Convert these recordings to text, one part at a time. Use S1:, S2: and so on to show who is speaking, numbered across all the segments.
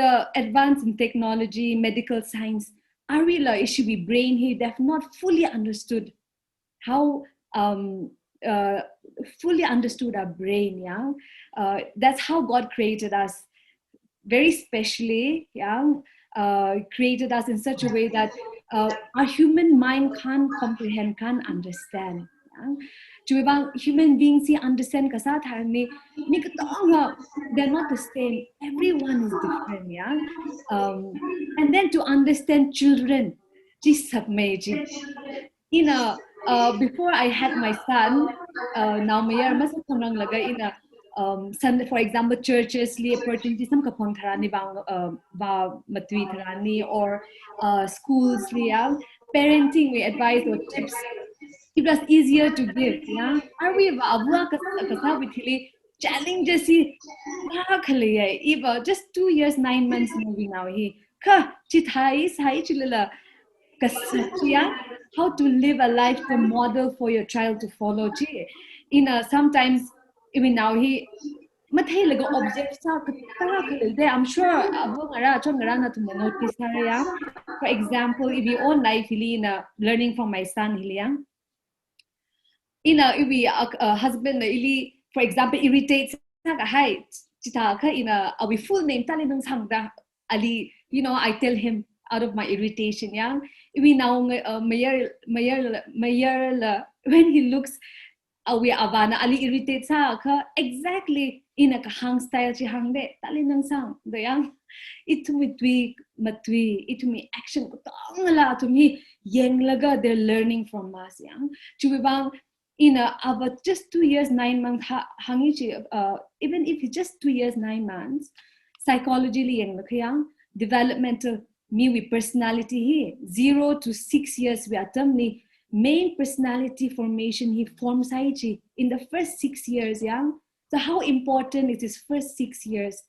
S1: the advance in technology, medical science, Arila issue be brain here, they have not fully understood how fully understood our brain. Yeah, that's how God created us, very specially. Yeah, created us in such a way that our human mind can't comprehend, can't understand. Yeah? Human beings see understand kasa they're not the same. Everyone is different. Yeah, and then to understand children, before I had my son, now mayar mas kongrang laga ina Sunday, for example, churches li opportunity some kapang tharani ba matui tharani, or schools li parenting we advice or tips. It was easier to give. Yeah, are we abua kasa withili challenges he Eva just 2 years 9 months moving now he ka chithai sai chilala kasachia how to live a life to model for your child to follow. Sometimes even now he mathai laga objects sa I'm sure notice for example, if you own life learning from my son if we husband for example irritates hi we full name ali I tell him out of my irritation. Yeah, we now mayor when he looks we avana ali irritates exactly in a hang style chi hang de talinang sang the yang it to me tweak matwi it to me action ko tangala to me yeng laga they're learning from us. Yang to bang about just 2 years 9 months even if it's just 2 years 9 months psychologically yang developmental me with personality here 0 to 6 years we are termly main personality formation he forms in the first 6 years. Yeah, so how important is this first 6 years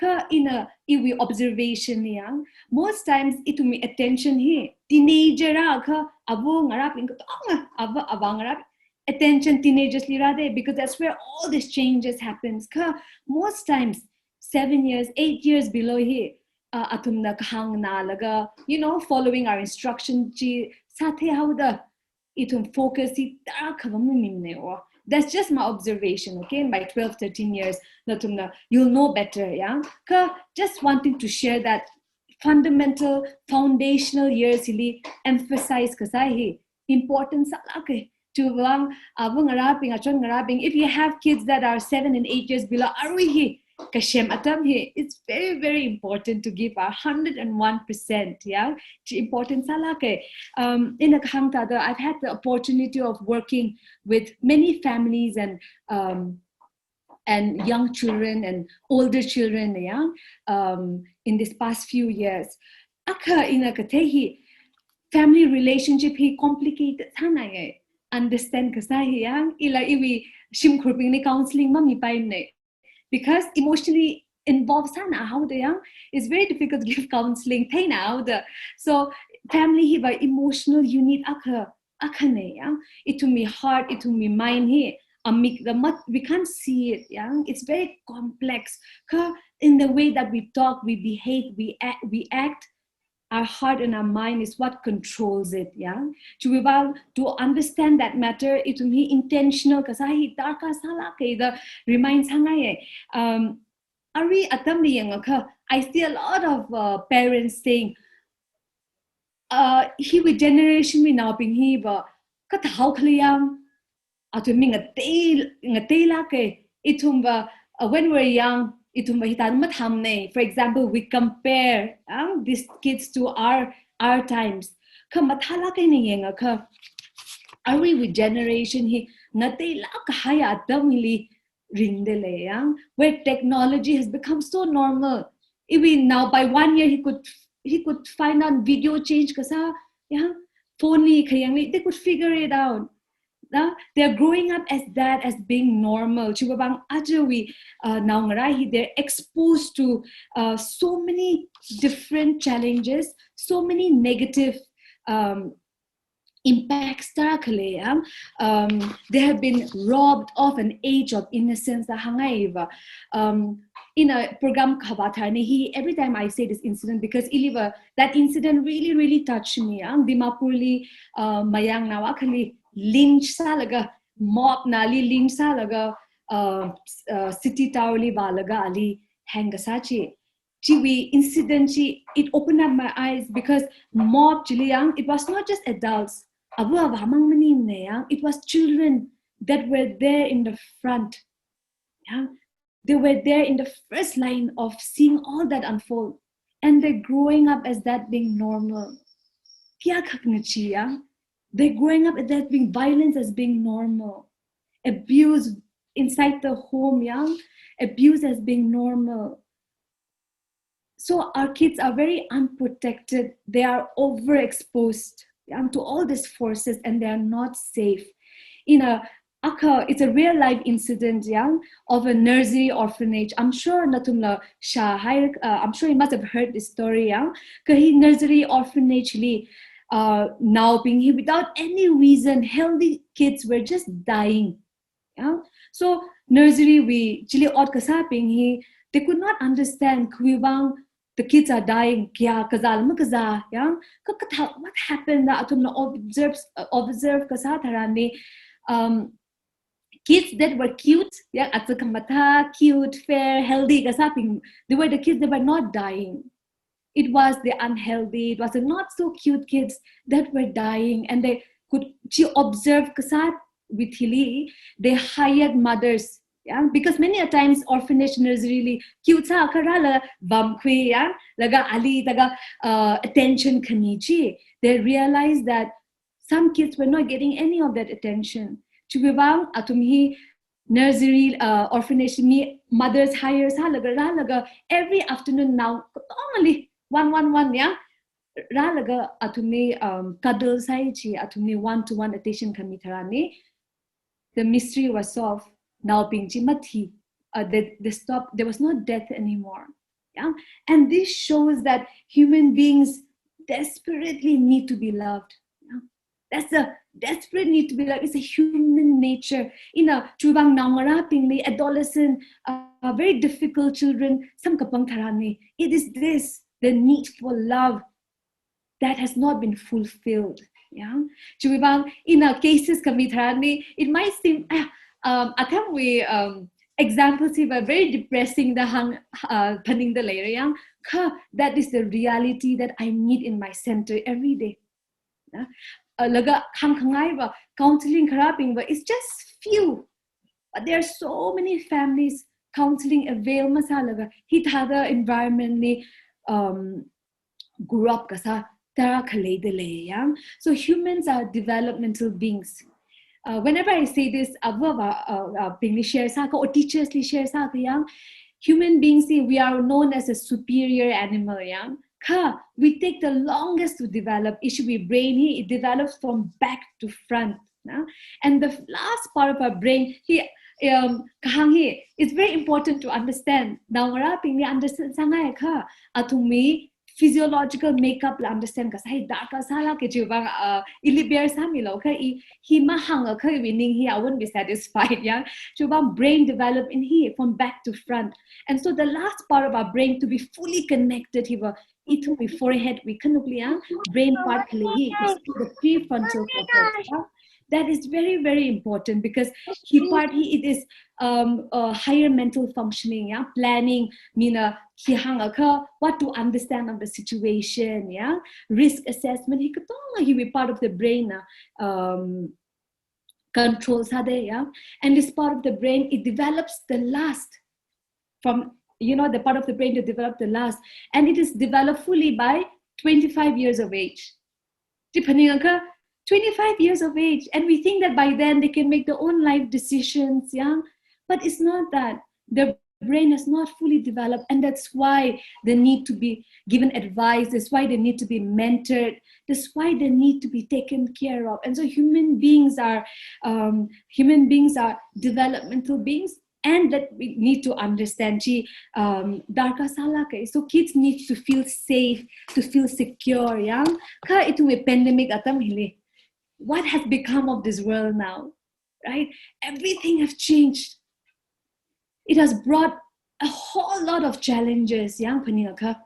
S1: if we observation yang most times it to me attention here teenager attention teenagers because that's where all these changes happens. Most times 7 years 8 years below here atumna kahang na laga following our instruction sathe how the itum focus that's just my observation. Okay, in my 12 13 years natumna you'll know better. Yeah, just wanting to share that fundamental foundational years emphasize kasai importance if you have kids that are 7 and 8 years below it's very very important to give 101%. Yeah, important in a I've had the opportunity of working with many families and young children and older children. Yeah, in this past few years family relationship he complicated understand counseling because emotionally involved how the young it's very difficult to give counseling so family he by emotional unit it to me heart it to me mind here we can't see it. Yeah, it's very complex in the way that we talk, we behave, we act. Our heart and our mind is what controls it. Yeah, to understand that matter, it to me intentional because I reminds Ari I see a lot of parents saying he with generation we now being he but how when we're young for example we compare these kids to our times are we with generation where technology has become so normal. Even now by 1 year he could find out video change phone they could figure it out. They're growing up as that, as being normal. They're exposed to so many different challenges, so many negative impacts. They have been robbed of an age of innocence. in a program Khabathani, he every time I say this incident because that incident really touched me. Ang Dimapurli mayang nawakali lynch salaga mob nali lynch salaga city towerli balaga ali hangasachi. Chiwi incident it opened up my eyes because mob chiliyang it was not just adults. Abu abhamang manim neyang it was children that were there in the front. Yeah, they were there in the first line of seeing all that unfold, and they're growing up as that being normal. They're growing up as that being violence as being normal, abuse inside the home, abuse as being normal. So our kids are very unprotected. They are overexposed to all these forces, and they are not safe. It's a real life incident, of a nursery orphanage. I'm sure Natumla Shah, I'm sure you must have heard this story, Kahi nursery orphanage now being here without any reason, healthy kids were just dying. So nursery we chili odd kasaping they could not understand the kids are dying. What happened? Observe kids that were cute, cute, fair, healthy, they were the kids that were not dying. It was the unhealthy, it was the not so cute kids that were dying, and they could observe with Hili, they hired mothers. Because many a times orphanage nursery cute sa karala bamkwe laga ali taga attention kanichi. They realized that some kids were not getting any of that attention. Chubibang atumhi nursery orphanage me mothers hire sa laga every afternoon now only one ralaga atumi cuddle saichi atumi one-to-one attention kami. The mystery was solved. Now being Jimati, they stopped. There was no death anymore. And this shows that human beings desperately need to be loved. That's a desperate need to be loved. It's a human nature. Chubang nangarapingli adolescent, very difficult children. Some kapang tharani. It is this the need for love that has not been fulfilled. In cases it might seem I think we examples were very depressing the hang panning the layer that is the reality that I need in my center every day. Laga counseling but it's just few, but there are so many families counseling avail masalaga hithada environmentally grew up kasa. So humans are developmental beings. Whenever I say this, or teachers share human beings, we are known as a superior animal. We take the longest to develop. It should be brain. It develops from back to front. And the last part of our brain, it's very important to understand. Now, understand physiological makeup la understand ka sai dark sala ke jubang ilibir samilo ka he mahang ka winning I wouldn't be satisfied jubang brain develop in here from back to front, and so the last part of our brain to be fully connected it will be forehead we can brain part is the prefrontal cortex. That is very, very important because it is higher mental functioning, planning, what to understand of the situation, risk assessment. He be part of the brain controls and this part of the brain it develops the last from the part of the brain to develop the last, and it is developed fully by 25 years of age. Depending on 25 years of age, and we think that by then they can make their own life decisions, but it's not that. Their brain is not fully developed, and that's why they need to be given advice. That's why they need to be mentored. That's why they need to be taken care of. And so human beings are developmental beings, and that we need to understand. So kids need to feel safe, to feel secure. Itu pandemic atam hili. What has become of this world now, right? Everything has changed. It has brought a whole lot of challenges, yang paningaka.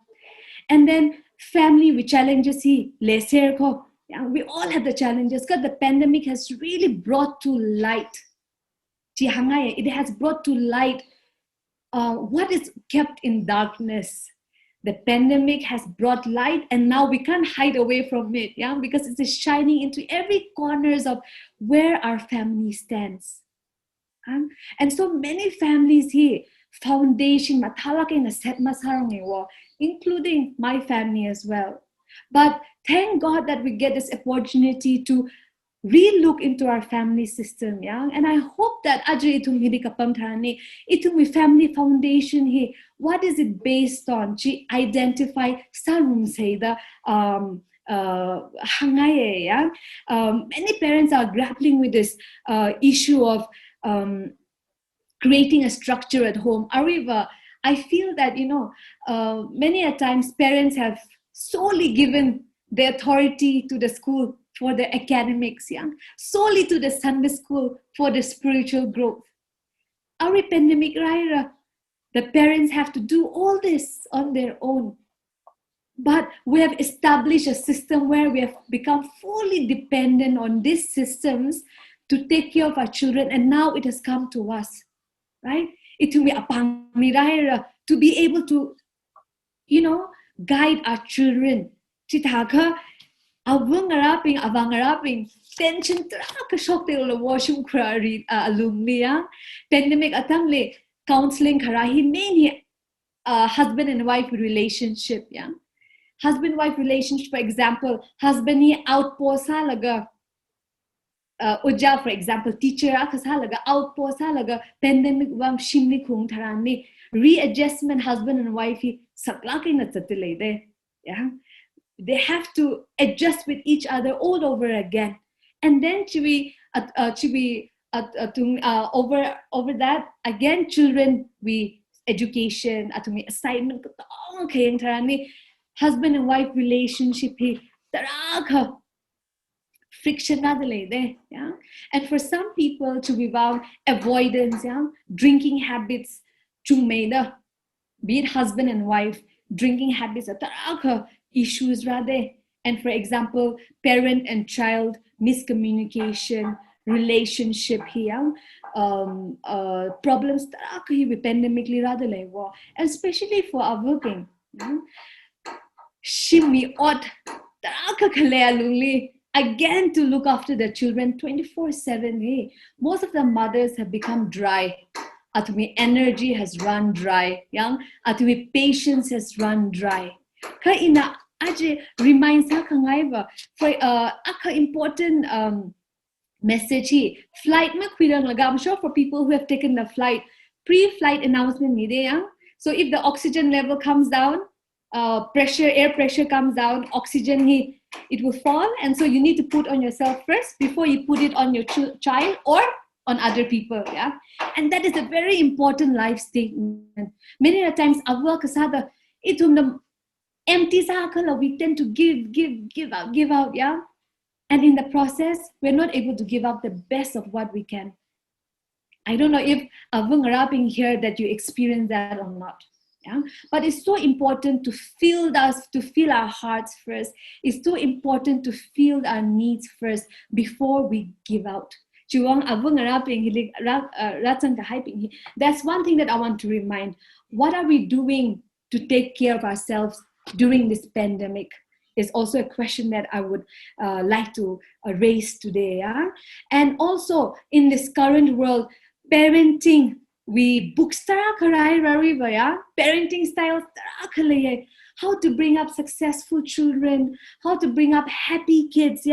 S1: And then family with challenges, we all have the challenges because the pandemic has really brought to light. It has brought to light what is kept in darkness. The pandemic has brought light, and now we can't hide away from it, because it is shining into every corners of where our family stands. And so many families here, foundation, including my family as well. But thank God that we get this opportunity to re-look into our family system, and I hope that itum family foundation here, what is it based on? To identify many parents are grappling with this issue of creating a structure at home. However, I feel that many a times parents have solely given the authority to the school for the academics, solely to the Sunday school for the spiritual growth. Our pandemic, the parents have to do all this on their own. But we have established a system where we have become fully dependent on these systems to take care of our children, and now it has come to us, right? It will be to be able to, guide our children. Avangaraping tension ka shock te washroom krari alumni pandemic atamle counseling kharahi main husband and wife relationship husband wife relationship, for example, husband ni outpost laga uja, for example, teacher laga outpost laga pandemic wam shimni khung tharani readjustment husband and wife sakla kai na chatle de they have to adjust with each other all over again. And then over that, again, children, education, assignment, husband and wife relationship, friction, and for some people, to be about avoidance, drinking habits, be it husband and wife, drinking habits, issues rather, and for example, parent and child miscommunication, relationship here, problems pandemically rather like war, especially for our working. Shimmy odd again to look after the children 24/7. Most of the mothers have become dry. Atumi energy has run dry. Atumi patience has run dry. Kaina aje reminds her for important message here. Flight I'm sure for people who have taken the flight, pre-flight announcement so if the oxygen level comes down, air pressure comes down, oxygen it will fall, and so you need to put on yourself first before you put it on your child or on other people, and that is a very important life statement. Many a times empty we tend to give out, and in the process we're not able to give out the best of what we can. I don't know if Avung here that you experience that or not, but it's so important to feel our hearts first. It's so important to feel our needs first before we give out. That's one thing that I want to remind. What are we doing to take care of ourselves during this pandemic is also a question that I would like to raise today. And also in this current world, parenting, we books parenting styles, how to bring up successful children, how to bring up happy kids.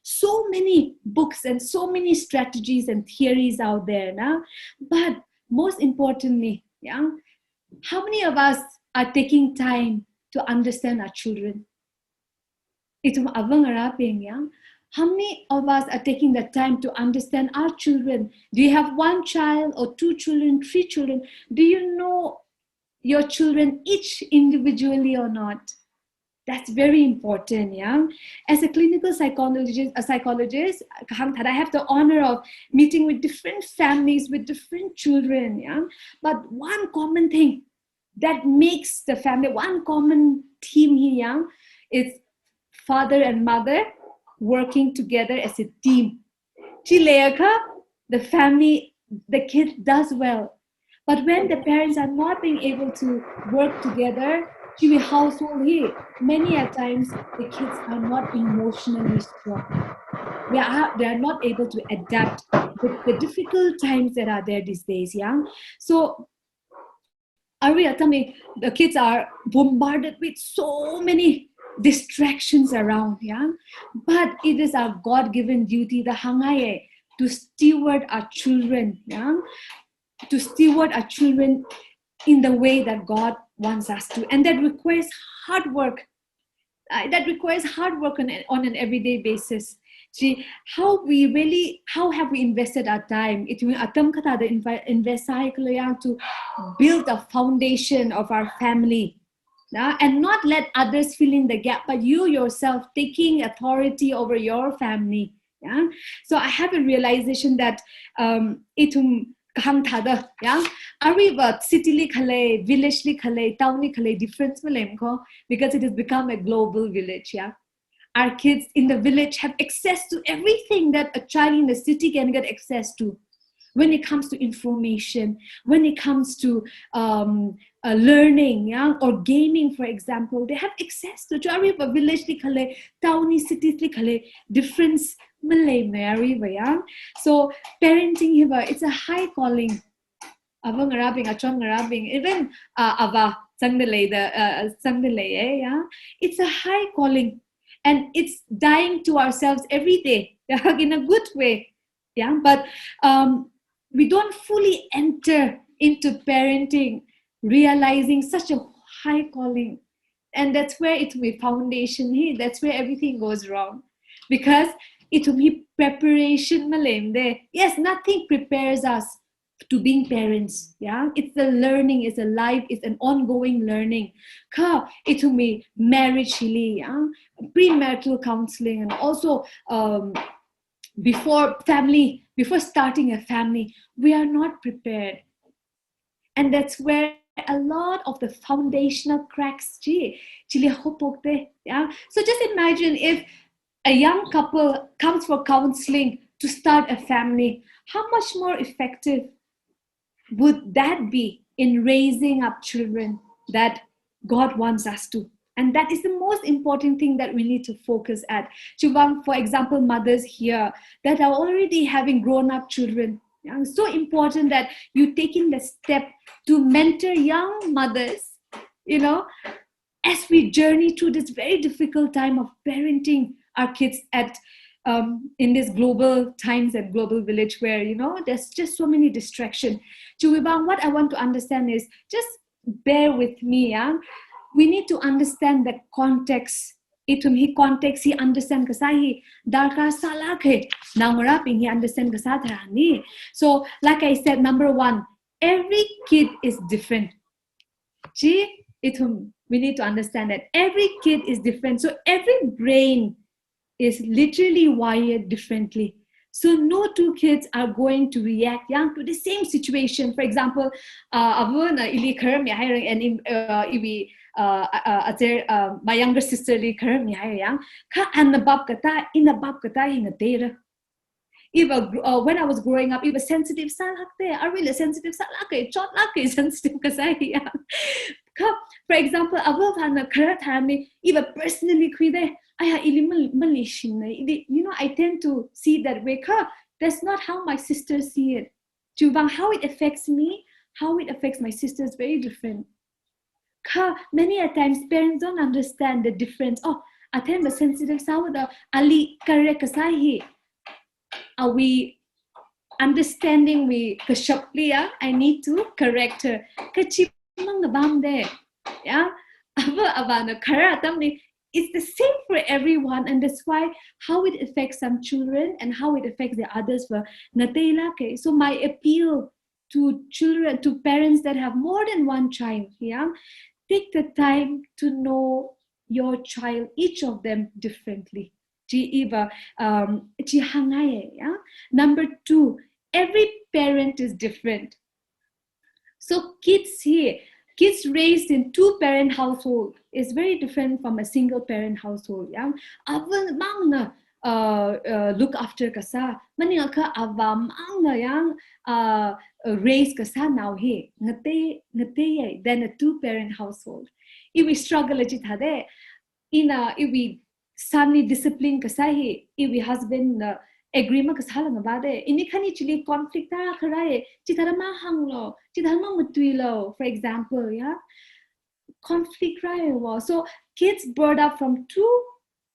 S1: So many books and so many strategies and theories out there now. But most importantly, how many of us are taking time to understand our children? How many of us are taking the time to understand our children? Do you have one child or two children, three children? Do you know your children each individually or not? That's very important, As a clinical psychologist, I have the honor of meeting with different families, with different children, But one common thing that makes the family one common theme here. Is father and mother working together as a team. The family, the kid does well. But when the parents are not being able to work together, the household here, many a times the kids are not emotionally strong. They are not able to adapt with the difficult times that are there these days. Yeah. So Aria, tell me, the kids are bombarded with so many distractions around, yeah. But it is our God-given duty, the hangaye, to steward our children, yeah, to steward our children in the way that God wants us to, and that requires hard work. That requires hard work on an everyday basis. See how have we invested our time? It will atam kata the invest to build a foundation of our family. And not let others fill in the gap, but you yourself taking authority over your family. Yeah. So I have a realization that itum kahang thada, yeah, ariba city li khale, village li khale, town li khale difference malem ko, because it has become a global village. Yeah. Our kids in the village have access to everything that a child in the city can get access to. When it comes to information, when it comes to learning, yeah, or gaming, for example, they have access to a village, towny cities, difference. So parenting here, it's a high calling. Even ava yeah, it's a high calling, and it's dying to ourselves every day in a good way. Yeah, but we don't fully enter into parenting realizing such a high calling, and that's where it will be foundation here. That's where everything goes wrong, because it will be preparation malem there. Yes, nothing prepares us to being parents. Yeah, it's a learning, it's a life, it's an ongoing learning. It will be marriage, yeah, premarital counseling, and also before starting a family, we are not prepared. And that's where a lot of the foundational cracks, yeah. So just imagine if a young couple comes for counseling to start a family, how much more effective would that be in raising up children that God wants us to? And that is the most important thing that we need to focus at. Chubang, for example, mothers here that are already having grown up children. Yeah, it's so important that you taking the step to mentor young mothers, as we journey through this very difficult time of parenting our kids in this global times and global village where there's just so many distractions. Chuwibang, what I want to understand is just bear with me. Yeah? We need to understand the context. He context he understand kasahi darkar salake namuraping he understand kasatani. So like I said, number one, every kid is different. We need to understand that every kid is different. So every brain is literally wired differently. So no two kids are going to react to the same situation. For example, my younger sister even when I was growing up, even sensitive I really sensitive sensitive for example, even personally I tend to see that way. That's not how my sisters see it. How it affects me, how it affects my sister is very different. Many a times parents don't understand the difference. I tend to sensitive ali kasahi. Are we understanding I need to correct her. Yeah. It's the same for everyone, and that's why how it affects some children and how it affects the others. So my appeal to children, to parents that have more than one child, take the time to know your child, each of them differently. Number two, every parent is different. So kids here, kids raised in two-parent household is very different from a single-parent household. Yang avan mang na look after kasa, mani ka ava mang na yang raise kasa now he ngate then a two-parent household. If we struggle it hade, if we sunny discipline kasahi, if we husband agreement kasalang about it, ini kan actually conflict ta karai, chitara ma hanglo, chitara ma mutwilo, for example, yeah, conflict right. So kids brought up from two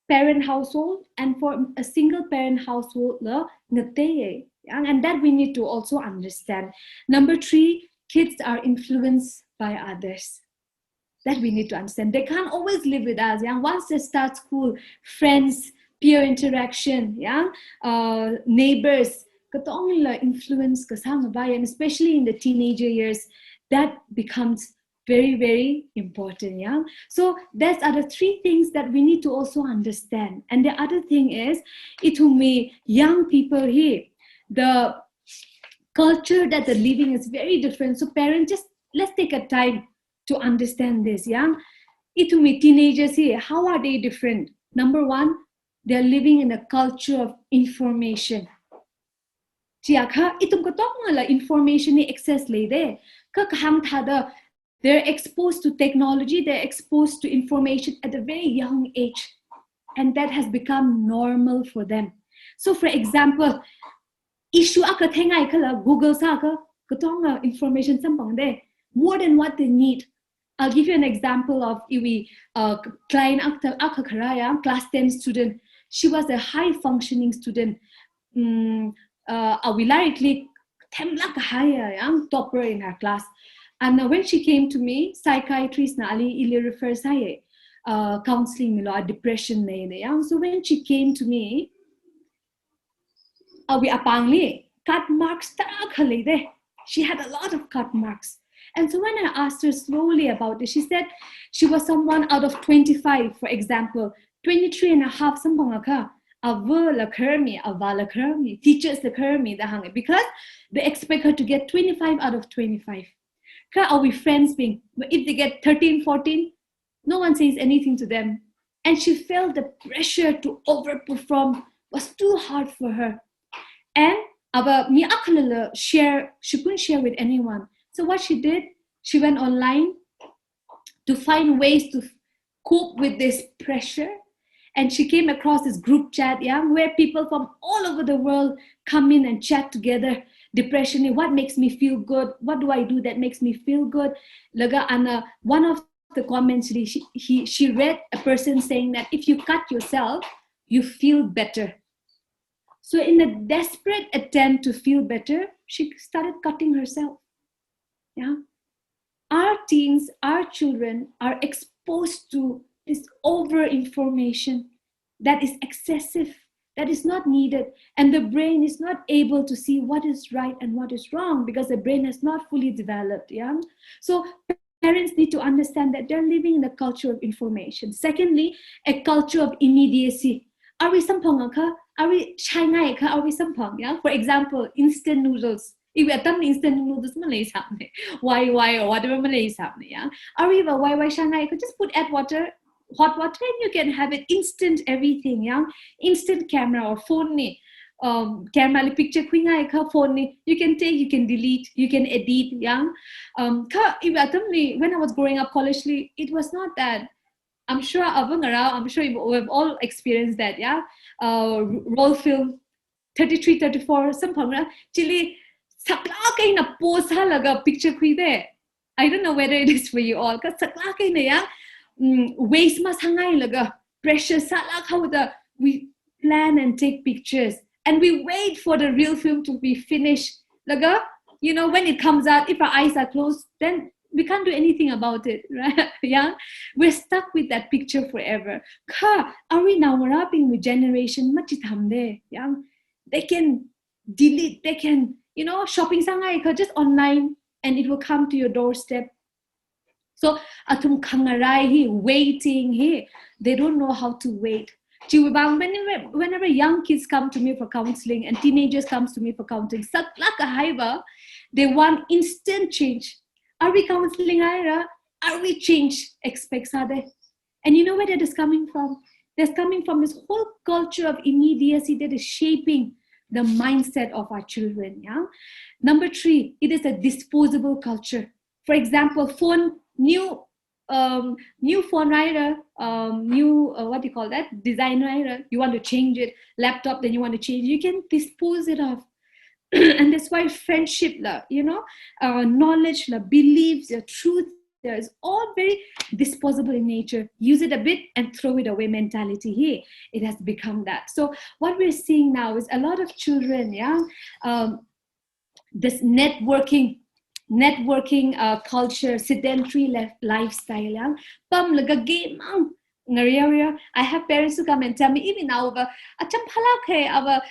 S1: parent household and for a single parent household, and that we need to also understand. Number 3, kids are influenced by others. That we need to understand. They can't always live with us. Yeah? Once they start school, friends, peer interaction, yeah, neighbors, influence, and especially in the teenager years, that becomes very, very important. Yeah. So that's other 3 things that we need to also understand. And the other thing is, young people here, the culture that they're living is very different. So parents, just let's take a time to understand this. Yeah, teenagers here, how are they different? Number 1, they're living in a culture of information. Information access they're exposed to technology, they're exposed to information at a very young age, and that has become normal for them. So for example, issue Google information more than what they need. I'll give you an example of client class 10 student. She was a high functioning student. Likely topper in her class. And when she came to me, psychiatrist refers counseling depression. So when she came to me, cut marks. She had a lot of cut marks. And so when I asked her slowly about it, she said she was someone out of 25, for example, 23 and a half, teachers because they expect her to get 25 out of 25. Are we friends being? If they get 13, 14, no one says anything to them. And she felt the pressure to overperform was too hard for her. And she couldn't share with anyone. So what she did, she went online to find ways to cope with this pressure. And she came across this group chat, where people from all over the world come in and chat together. Depression, what makes me feel good? What do I do that makes me feel good? And one of the comments, she read a person saying that if you cut yourself, you feel better. So in a desperate attempt to feel better, she started cutting herself. Yeah, our teens, our children are exposed to this over information that is excessive, that is not needed, and the brain is not able to see what is right and what is wrong because the brain has not fully developed. Yeah, so parents need to understand that they're living in a culture of information. Secondly, a culture of immediacy. Are we sampang ka? Are we shanghai ka? Are we sampang? Yeah, for example, instant noodles. If we attempt instant noodles, Malay something. Why or whatever Malay something. Yeah, are we why shanghai? Just put add water, hot water, and you can have it instant everything. Yeah, instant camera or phone ni. Camera picture phone ni. You can take, you can delete, you can edit. Yeah, when I was growing up college, it was not that. I'm sure we've all experienced that. Yeah, roll film 33, 34, some chili. Post picture there. I don't know whether it is for you all. Waste mas hangay pressure we plan and take pictures and we wait for the real film to be finished. When it comes out, if our eyes are closed, then we can't do anything about it, right? Yeah, we're stuck with that picture forever. Are we now wrapping with generation? Yeah, they can delete, they can. Shopping just online and it will come to your doorstep. So atum kangarai waiting they don't know how to wait. Whenever young kids come to me for counseling and teenagers comes to me for counseling, they want instant change. Are we counseling? are we change expects are there? And you know where that is coming from? That's coming from this whole culture of immediacy that is shaping the mindset of our children. Yeah. Number 3, it is a disposable culture. For example, new phone rider, new what do you call that? Design rider. You want to change it. Laptop, then you want to change. You can dispose it off. And that's why friendship, knowledge, beliefs, truth, is all very disposable in nature. Use it a bit and throw it away mentality here. It has become that. So what we're seeing now is a lot of children, this networking culture, sedentary lifestyle, pam laga game I have parents who come and tell me even now acham phalak hai ava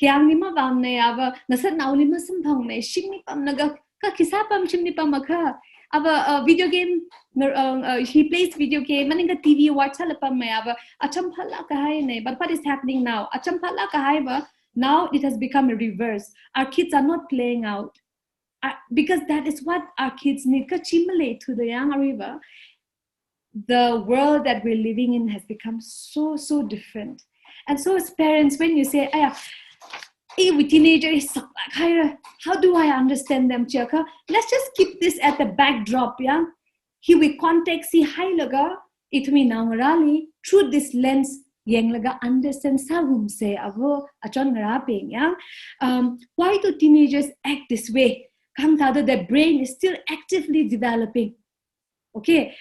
S1: kyang ni ma bam ne ava nasat nauli ma sam thong ne shimni pam naga ka kisa pam shimni pam makha ava video game he plays video game maninga TV watch hala pam me ava acham phalak hai ne. But what is happening now? Acham phalak hai ba, now it has become a reverse. Our kids are not playing out because that is what our kids need. Ka chimale to the young river. The world that we're living in has become so different. And so as parents, when you say, with teenagers, how do I understand them, Chaka? Let's just keep this at the backdrop, yeah? He with context, see hi laga, it me nangarali, through this lens, yang laga understand sagum say avo achon ngaraping, yeah? Why do teenagers act this way? Their brain is still actively developing. Okay,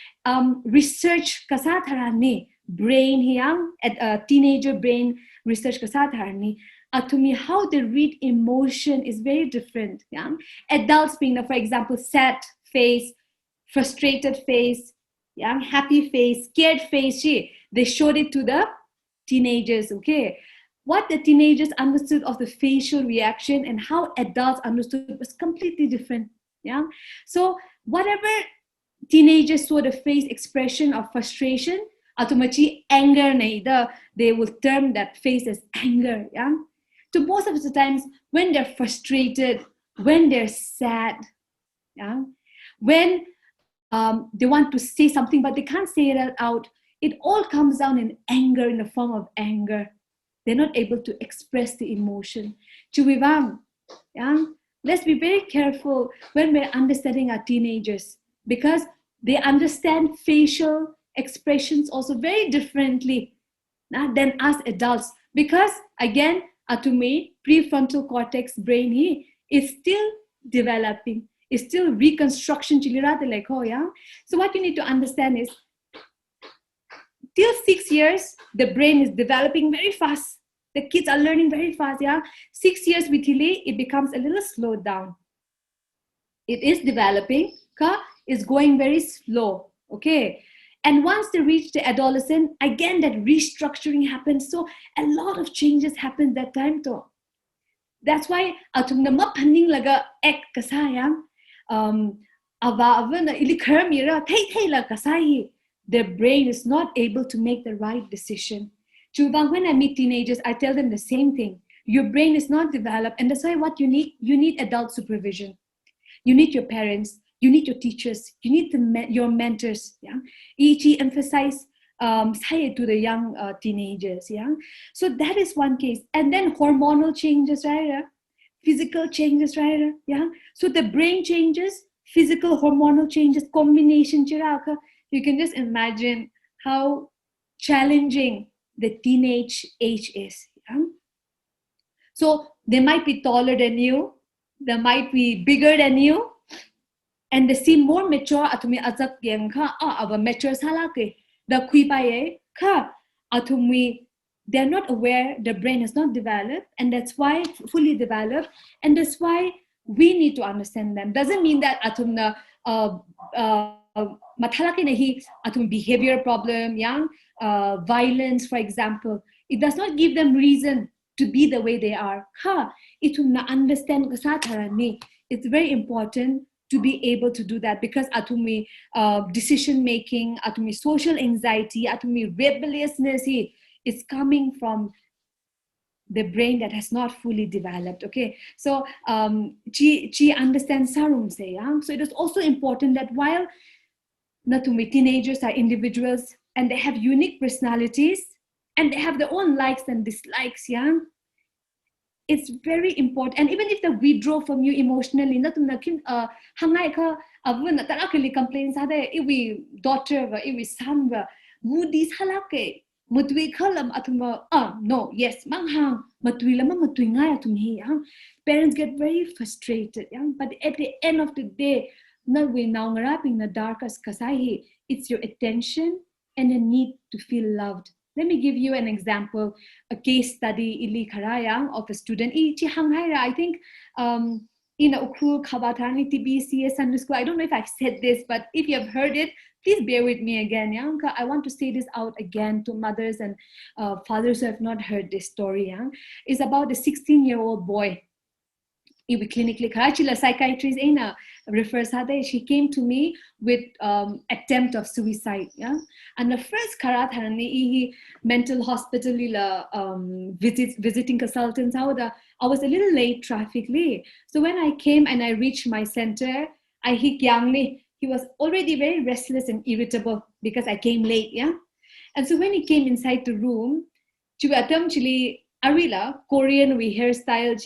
S1: research kasatharani brain here at teenager brain research kasatharani. To me, how they read emotion is very different. Yeah, adults being, for example, sad face, frustrated face, yeah, happy face, scared face. They showed it to the teenagers. Okay, what the teenagers understood of the facial reaction and how adults understood was completely different. Yeah, so whatever teenagers saw the face expression of frustration, ultimately anger, they will term that face as anger. Yeah. So most of the times when they're frustrated, when they're sad, yeah, when they want to say something but they can't say it out, it all comes down in anger, in the form of anger. They're not able to express the emotion. Chuwivang, yeah, let's be very careful when we're understanding our teenagers, because they understand facial expressions also very differently than us adults. Because again, to me, prefrontal cortex brain is still developing, is still reconstruction. So what you need to understand is, till 6 years, the brain is developing very fast. The kids are learning very fast. 6 years with it becomes a little slowed down. It is developing, is going very slow. Okay. And once they reach the adolescent, again, that restructuring happens. So a lot of changes happen that time too. That's why panding laga ek kasayang their brain is not able to make the right decision. When I meet teenagers, I tell them the same thing. Your brain is not developed, and that's why what you need adult supervision. You need your parents, you need your teachers, you need your mentors. Yeah, ET emphasize to the young teenagers. Yeah, so that is one case, and then hormonal changes, right? Physical changes, right? Yeah, so the brain changes, physical hormonal changes, combination. You can just imagine how challenging the teenage age is. Yeah? So they might be taller than you, they might be bigger than you, and they seem more mature. Atumi azak yang ava mature salake. The kuipaye atumi. They're not aware. The brain has not developed, and that's why fully developed, and that's why we need to understand them. Doesn't mean that atumna mathalaki nahi atum behavior problem, violence, for example. It does not give them reason to be the way they are. Itumna understand kasatharani. It's very important to be able to do that, because atumi decision making, atumi social anxiety, atumi rebelliousness is coming from the brain that has not fully developed. Okay, so she understands sarum say. So it is also important that while Natumi teenagers are individuals and they have unique personalities and they have their own likes and dislikes, yeah. It's very important. And even if they withdraw from you emotionally, natum nakin hangai ka avun tarakali complaints hade iwi daughter va iwi son va moody halake mutwi khalam atuma no yes manghang matwi lama matwi ngai atum hi yang parents get very frustrated yang but at the end of the day na we now ngaraping na darkest kasai it's your attention and a need to feel loved. Let me give you an example, a case study ili karayang of a student. I think in Ukul Kabatani TBPA Sunday School. I don't know if I've said this, but if you have heard it, please bear with me again. Yeah? I want to say this out again to mothers and fathers who have not heard this story. Yeah? It's about a 16-year-old boy. Iwi clinically Karachi la psychiatrist Aina refers hade she came to me with attempt of suicide, yeah, and the first karat hani mental hospital la visiting consultants how I was a little late traffically, so when I came and I reached my center I hit Yangni, he was already very restless and irritable because I came late, yeah, and so when he came inside the room Chuatam chili Arila, Korean we hairstyle,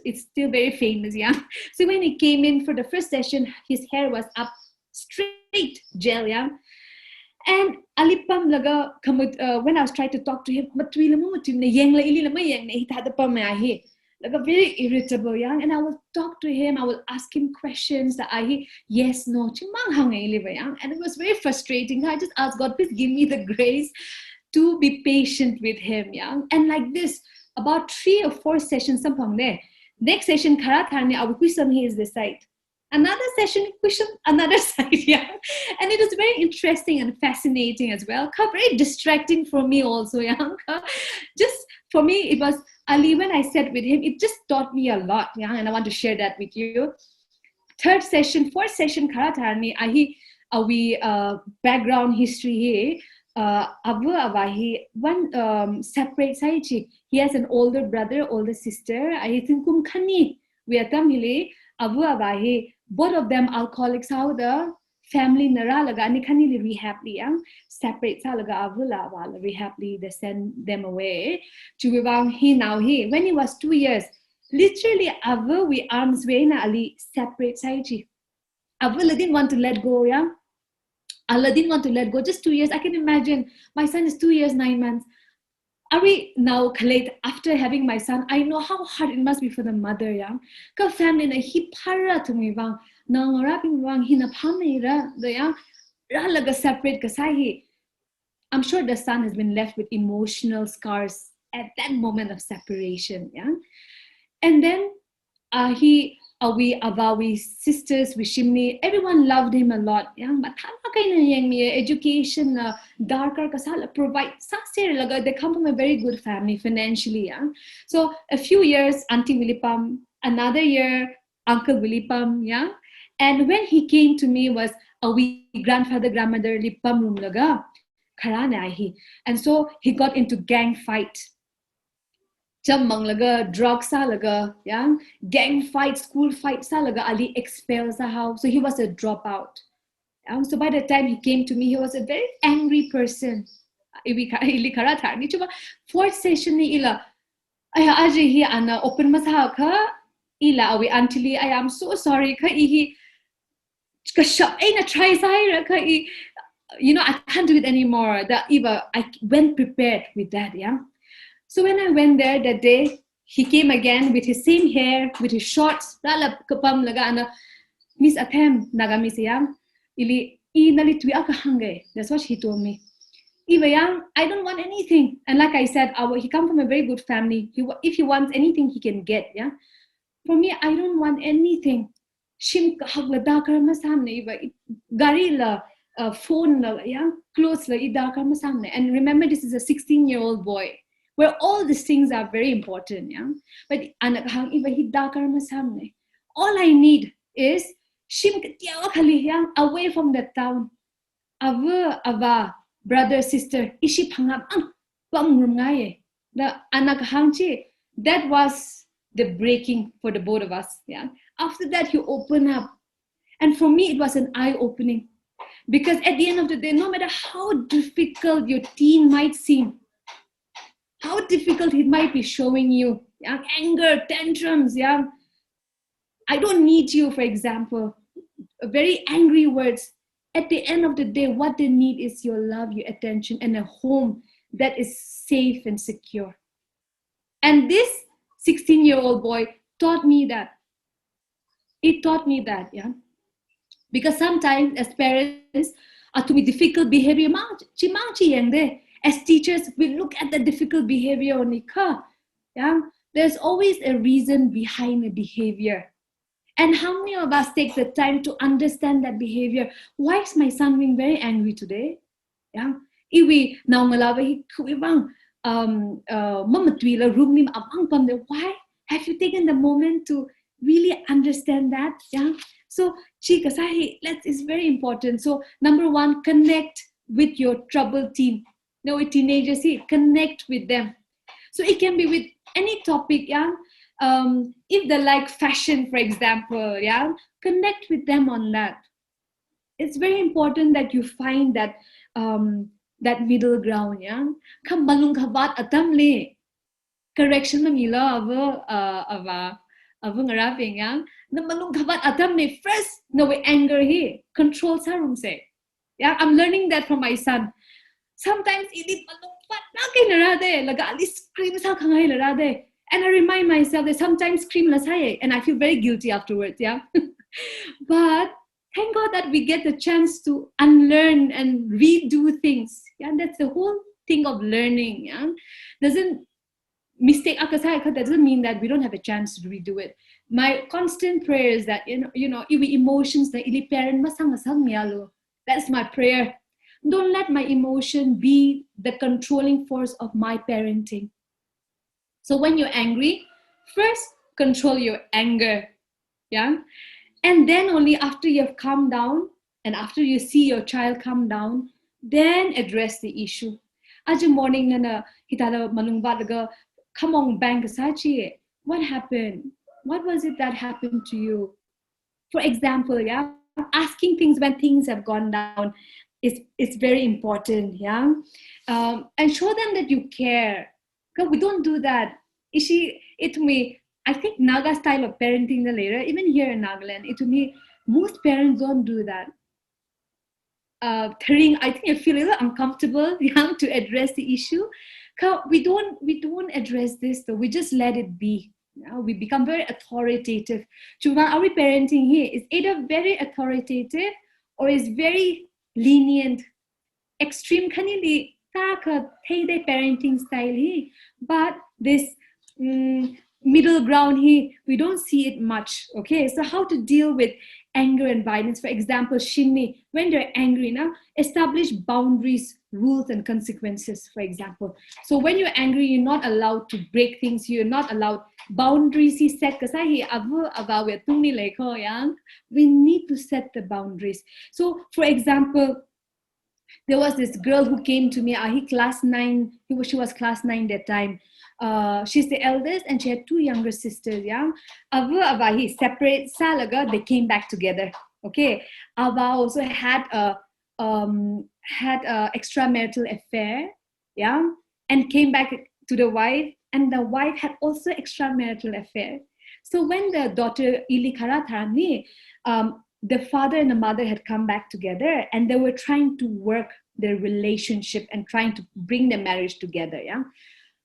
S1: it's still very famous, yeah. So when he came in for the first session, his hair was up straight, gel, yeah. And alipam laga when I was trying to talk to him, like a very irritable, yeah. And I will talk to him, I will ask him questions that yes, no, and it was very frustrating. I just asked God, please give me the grace to be patient with him, yeah. And like this, about 3 or 4 sessions, there. Next session, Karathani, our question here is the side. Another session, question, another side, yeah. And it was very interesting and fascinating as well. Very distracting for me also, yeah. Just for me, it was Ali, when I sat with him, it just taught me a lot, yeah. And I want to share that with you. 3rd session, 4th session, Karathani, we background history here. Abu Abahi, one separate side. He has an older brother, older sister. I think Kumkani. We are Tamili, Abu Abahi, both of them alcoholics. How the family Naralaga, Nikani rehably, separate Salaga Avula, rehably, they send them away. Chubang, when he was 2 years, literally, Abu, we arms Vena Ali, separate side. Abu didn't want to let go, yeah. Allah didn't want to let go. Just 2 years. I can imagine. My son is 2 years, 9 months. Are we now, Khaled, after having my son, I know how hard it must be for the mother, yeah? Ka family na hi para to me bang. Na ngaraping bang hinaphamay ra, yeah? Ralaga separate kasahi. I'm sure the son has been left with emotional scars at that moment of separation, yeah? And then we sisters, we shimmy, everyone loved him a lot. Yeah, but education, darker kasala provide they come from a very good family financially. Yeah, so a few years, Auntie Willipam, another year, Uncle Willipam. Yeah, and when he came to me was we grandfather, grandmother Lipam room laga, karana hi, and so he got into gang fight. Chamang laga, drug sa laga, yeah, gang fight, school fight sa laga, Ali expelled sa house. So he was a dropout. So by the time he came to me, he was a very angry person. Fourth session ni ila, ay aji hi ana open masa ka ila awi until I am so sorry ka ihi ka ay na try sa ka I can't do it anymore. I went prepared with that, yeah. So when I went there that day, he came again with his same hair, with his shorts. Miss Athem nagami siyam. That's what he told me. I don't want anything. And like I said, he come from a very good family. If he wants anything, he can get. Yeah. For me, I don't want anything. Shim garila phone yeah, clothes and remember, this is a 16-year-old boy. Where all these things are very important, yeah. But all I need is away from the town. Ava, brother, sister, ishi pangam the anakhanchi. That was the breaking for the both of us, yeah. After that, you open up, and for me, it was an eye-opening. Because at the end of the day, no matter how difficult your teen might seem, how difficult it might be showing you, yeah, anger, tantrums, yeah, I don't need you, for example, very angry words. At the end of the day, what they need is your love, your attention, and a home that is safe and secure. And this 16-year-old boy taught me that. It taught me that, yeah. Because sometimes as parents, to be difficult behavior, as teachers, we look at the difficult behavior only. Yeah? There's always a reason behind a behavior. And how many of us take the time to understand that behavior? Why is my son being very angry today? Yeah. Iwi now malawi kuibang mamatwila room amang pamde. Why have you taken the moment to really understand that? Yeah. So chika sahi, it's very important. So number one, connect with your troubled teen. No, with teenagers, connect with them. So it can be with any topic, yeah. If they like fashion, for example, yeah, connect with them on that. It's very important that you find that that middle ground, yeah. Kam balung kabat atamle correction na mila ava ngaraping, yeah. Na balung kabat atamle first no way anger he control sa room say, yeah. I'm learning that from my son. Sometimes ilit malungpat na kinarade laga alis scream sa kangay larade. And I remind myself that sometimes scream lasay, and I feel very guilty afterwards, yeah. But thank God that we get the chance to unlearn and redo things. Yeah, that's the whole thing of learning. Yeah, doesn't mistake that doesn't mean that we don't have a chance to redo it. My constant prayer is that if emotions na ili parent masang miyalo. That's my prayer. Don't let my emotion be the controlling force of my parenting. So when you're angry, first control your anger, yeah? And then only after you've calmed down and after you see your child calm down, then address the issue. Aja morning na hitala malungbat come on bang sachi. What happened? What was it that happened to you? For example, yeah, asking things when things have gone down is very important, yeah. And show them that you care. Because we don't do that. I think Naga style of parenting the later, even here in Nagaland, it to me, most parents don't do that. I think I feel a little uncomfortable, yeah, to address the issue. We don't address this though. We just let it be. We become very authoritative. Are we parenting here? Is either very authoritative or is very lenient. Extreme kanili taka payday parenting style here. But this middle ground here, we don't see it much. Okay, so how to deal with anger and violence? For example, Shinni, when they're angry now, establish boundaries, rules, and consequences, for example. So when you're angry, you're not allowed to break things, you're not allowed boundaries he set because we need to set the boundaries. So for example, there was this girl who came to me, she was class 9 that time. She's the eldest and she had 2 younger sisters, yeah. He separate salaga, they came back together. Okay. Ava also had a extramarital affair, yeah, and came back to the wife, and the wife had also extramarital affair. So when the daughter Ili Karathani, the father and the mother had come back together and they were trying to work their relationship and trying to bring the marriage together, yeah.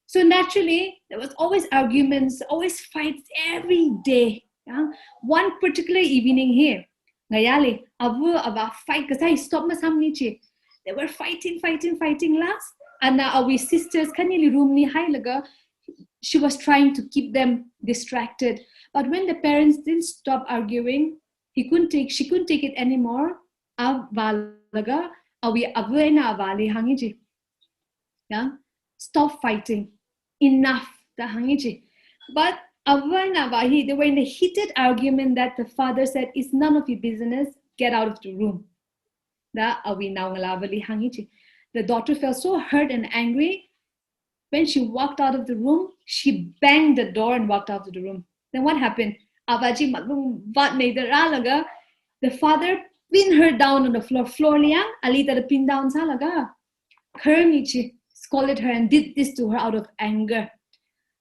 S1: So naturally, there was always arguments, always fights every day. Yeah? One particular evening here, ngayali, ava fight because I stopped my samnichi. They were fighting last. And our sisters, kanili room ni laga, she was trying to keep them distracted. But when the parents didn't stop arguing, she couldn't take it anymore. Avalaga, awi avena avali hangiji. Yeah, stop fighting. Enough. But they were in a heated argument that the father said, "It's none of your business. Get out of the room." The daughter felt so hurt and angry. When she walked out of the room, she banged the door and walked out of the room. Then what happened? The father pin her down on the floor liang, alita the pin down salaga. Kermichi scolded her and did this to her out of anger.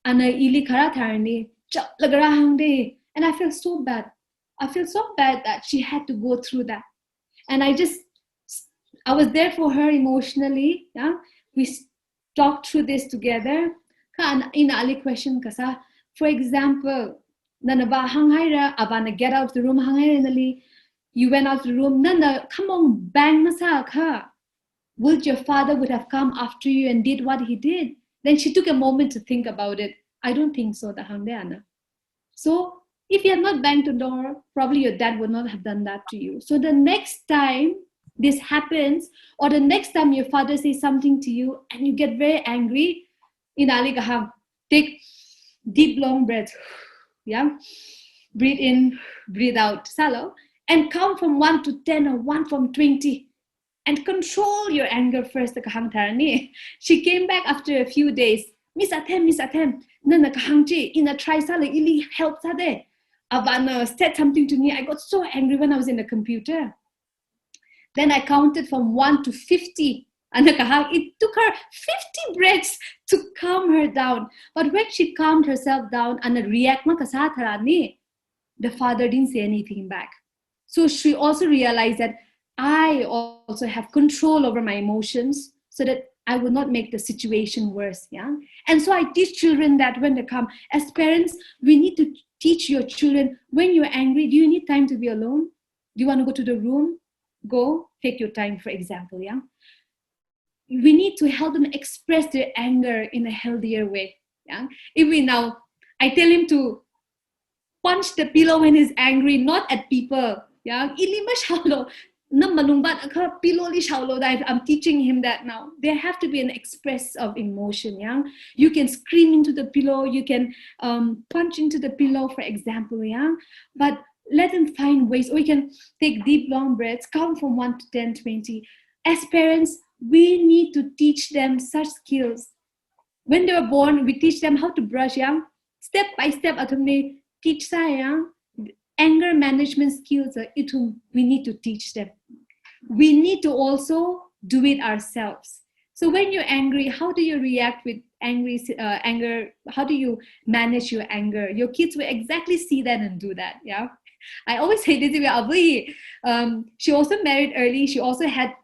S1: And ili kara tharni, chap lagara hangde. And I felt so bad. I feel so bad that she had to go through that. And I was there for her emotionally. Yeah, we talked through this together. In Ali question kasa, for example, nanaba hanghaira abana get out of the room hanghaira nali, you went out of the room. Nana, come on, bang masa ka. Would your father would have come after you and did what he did? Then she took a moment to think about it. I don't think so, the hangde ana. So if you had not banged the door, probably your dad would not have done that to you. So the next time this happens, or the next time your father says something to you and you get very angry, in Ali Gaham, take deep long breath. Yeah. Breathe in, breathe out. Salo. And count from 1 to 10 or 1 from 20. And control your anger first. She came back after a few days. Miss Athem, Nana Kahangji, in a try sala, ili help sade. Avana said something to me. I got so angry when I was in the computer. Then I counted from 1 to 50. And it took her 50 breaths to calm her down. But when she calmed herself down and react, the father didn't say anything back. So she also realized that I also have control over my emotions so that I will not make the situation worse. Yeah. And so I teach children that when they come, as parents, we need to teach your children, when you're angry, do you need time to be alone? Do you want to go to the room? Go, take your time, for example. Yeah. We need to help them express their anger in a healthier way. Yeah. I tell him to punch the pillow when he's angry, not at people. Yeah. I'm teaching him that now. There have to be an express of emotion. Yeah, you can scream into the pillow, you can punch into the pillow, for example. Yeah, but let them find ways. Or you can take deep, long breaths, count from 1 to 10, 20. As parents, we need to teach them such skills. When they were born, we teach them how to brush. Yeah, step by step. Teach saya. Anger management skills, we need to teach them. We need to also do it ourselves. So when you're angry, how do you react with anger? How do you manage your anger? Your kids will exactly see that and do that. Yeah, I always say this. She also married early. She also had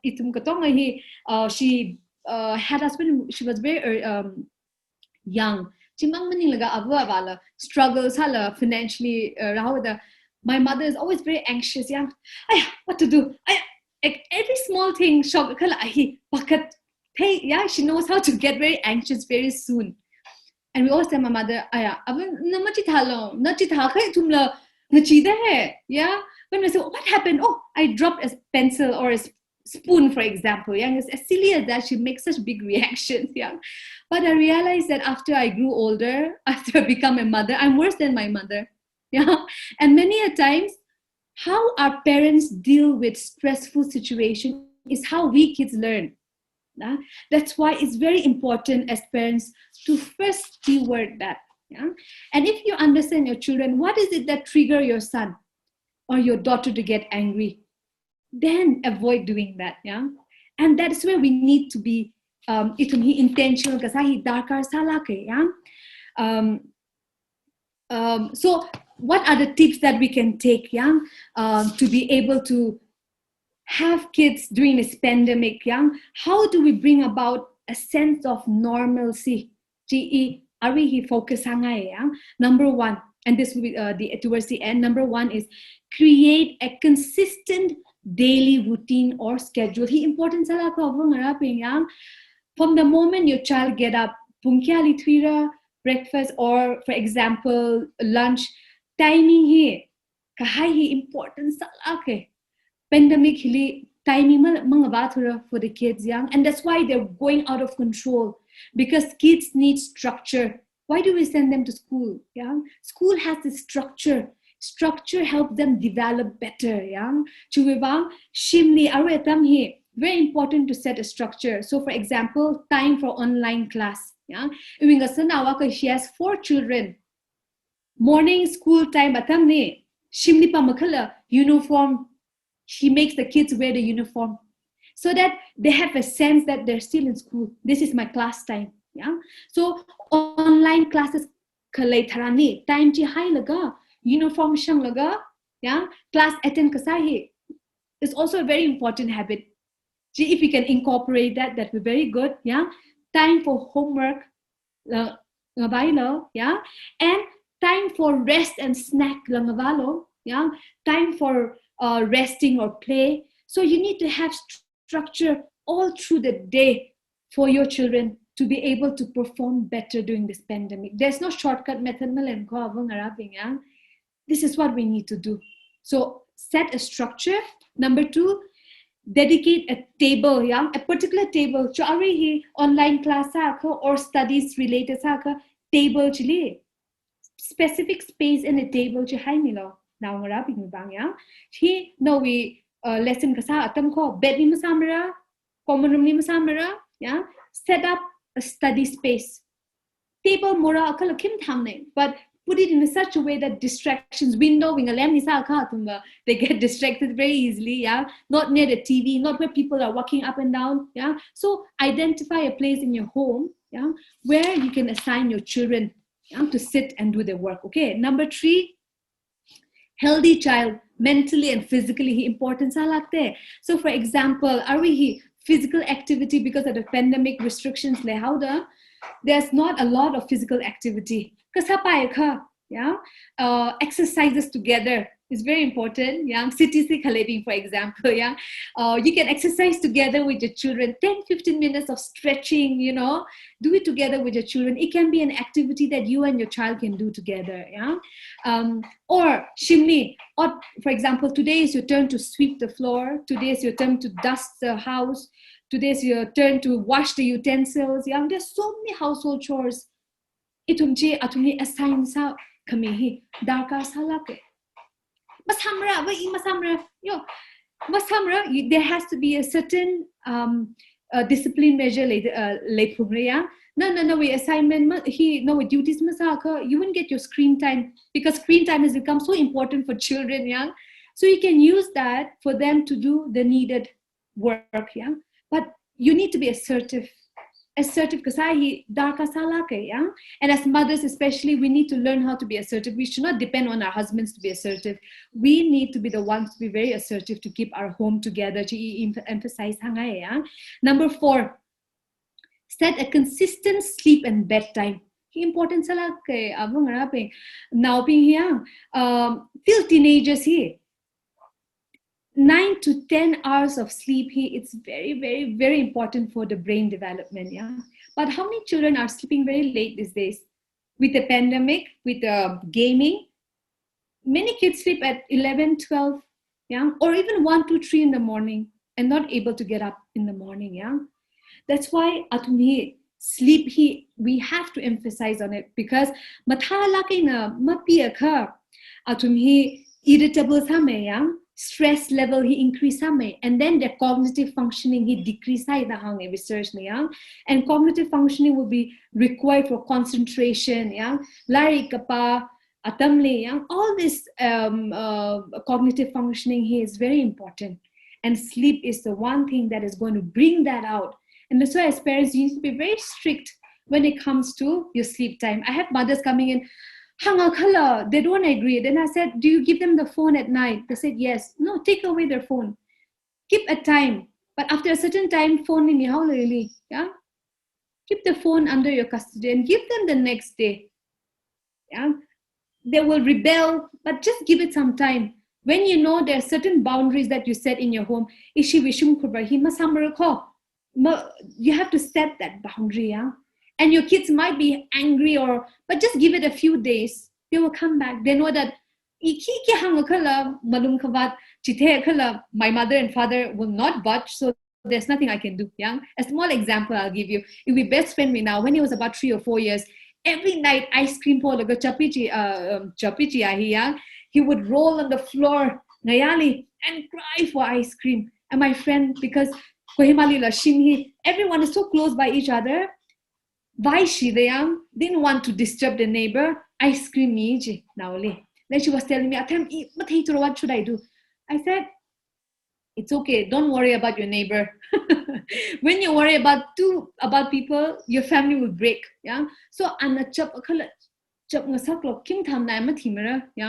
S1: she had husband. She was very young. Struggles financially. My mother is always very anxious. Yeah, what to do? Every small thing, yeah, she knows how to get very anxious very soon. And we always tell my mother, yeah. When we say, what happened? Oh, I dropped a pencil or a spoon, for example. Yeah, it's as silly as that. She makes such big reactions. Yeah, but I realized that after I grew older, after I become a mother, I'm worse than my mother. Yeah, and many a times, how our parents deal with stressful situations is how we kids learn. Yeah? That's why it's very important as parents to first keyword that. Yeah? And if you understand your children, what is it that trigger your son or your daughter to get angry? Then avoid doing that. Yeah, and that's where we need to be intentional. So what are the tips that we can take, yeah, to be able to have kids during this pandemic? Yeah, how do we bring about a sense of normalcy? Are we focus? Yeah? Number one, and this will be towards the end. Number one is create a consistent daily routine or schedule. He important from the moment your child get up, breakfast, or for example lunch, timing here kahai important pandemic timing for the kids young, and that's why they're going out of control, because kids need structure. Why do we send them to school? Yeah, school has the structure helps them develop better. Yeah, shimli aretam here, very important to set a structure. So for example, time for online class. Yeah, she has 4 children. Morning school time batam ne shimli pa makhala uniform she makes the kids wear the uniform so that they have a sense that they're still in school. This is my class time. Yeah. So online classes kalai tharani time chi hai laga uniform shang laga yeah class attend kasahi is also a very important habit. If we can incorporate that, that would be very good. Yeah. Time for homework, yeah, and time for rest and snack, yeah, time for resting or play. So you need to have structure all through the day for your children to be able to perform better during this pandemic. There's no shortcut method. This is what we need to do. So set a structure. Number 2, dedicate a table, yeah, a particular table. So already online class or studies related table chili, specific space in a table to high milo. Now we're up in bang, yeah. He no we lesson kasa atam ko bed ni masamara, common room ni masamara, yeah. Set up a study space. Table mora akala kim thamne, but put it in such a way that distractions, window, they get distracted very easily, yeah. Not near the TV, not where people are walking up and down, yeah. So identify a place in your home, yeah, where you can assign your children, yeah, to sit and do their work. Okay. Number 3, healthy child, mentally and physically important. So for example, are we physical activity because of the pandemic restrictions? There's not a lot of physical activity. Yeah, exercises together is very important. Yeah, city for example. Yeah, you can exercise together with your children. 10-15 minutes of stretching. Do it together with your children. It can be an activity that you and your child can do together. Yeah, or shimmy. Or for example, today is your turn to sweep the floor. Today is your turn to dust the house. Today's your turn to wash the utensils. Yeah, there's so many household chores. Itumchi atumi assign sa kami darka salake. Masamra, masamra, there has to be a certain discipline measure later. No, we assignment duties masaka. You won't get your screen time because screen time has become so important for children. Yeah, so you can use that for them to do the needed work. Yeah, but you need to be assertive because yeah. And as mothers especially, we need to learn how to be assertive. We should not depend on our husbands to be assertive. We need to be the ones to be very assertive to keep our home together, to emphasize yeah. Number 4, set a consistent sleep and bedtime. Important now being here till teenagers here 9 to 10 hours of sleep here, it's very, very, very important for the brain development. Yeah. But how many children are sleeping very late these days? With the pandemic, with gaming, many kids sleep at 11, 12, yeah, or even 1, 2, 3 in the morning and not able to get up in the morning. Yeah. That's why sleep here, we have to emphasize on it because irritable stress level he increase and then the cognitive functioning he decrease research and cognitive functioning will be required for concentration all this cognitive functioning here is very important, and sleep is the one thing that is going to bring that out. And that's why as parents you need to be very strict when it comes to your sleep time. I have mothers coming in, they don't agree. Then I said, do you give them the phone at night? They said, yes. No, take away their phone. Keep a time. But after a certain time, phone in your really, yeah? Keep the phone under your custody and give them the next day. Yeah? They will rebel, but just give it some time. When you know there are certain boundaries that you set in your home, you have to set that boundary, yeah? And your kids might be angry but just give it a few days. They will come back. They know that my mother and father will not budge, so there's nothing I can do. Yeah? A small example I'll give you. If we best friend me now, when he was about 3 or 4 years, every night ice cream he would roll on the floor and cry for ice cream. And my friend, because everyone is so close by each other, didn't want to disturb the neighbor. Ice cream now. Then she was telling me, what should I do? I said, It's okay. Don't worry about your neighbor. When you worry about people, your family will break. Yeah. So yeah.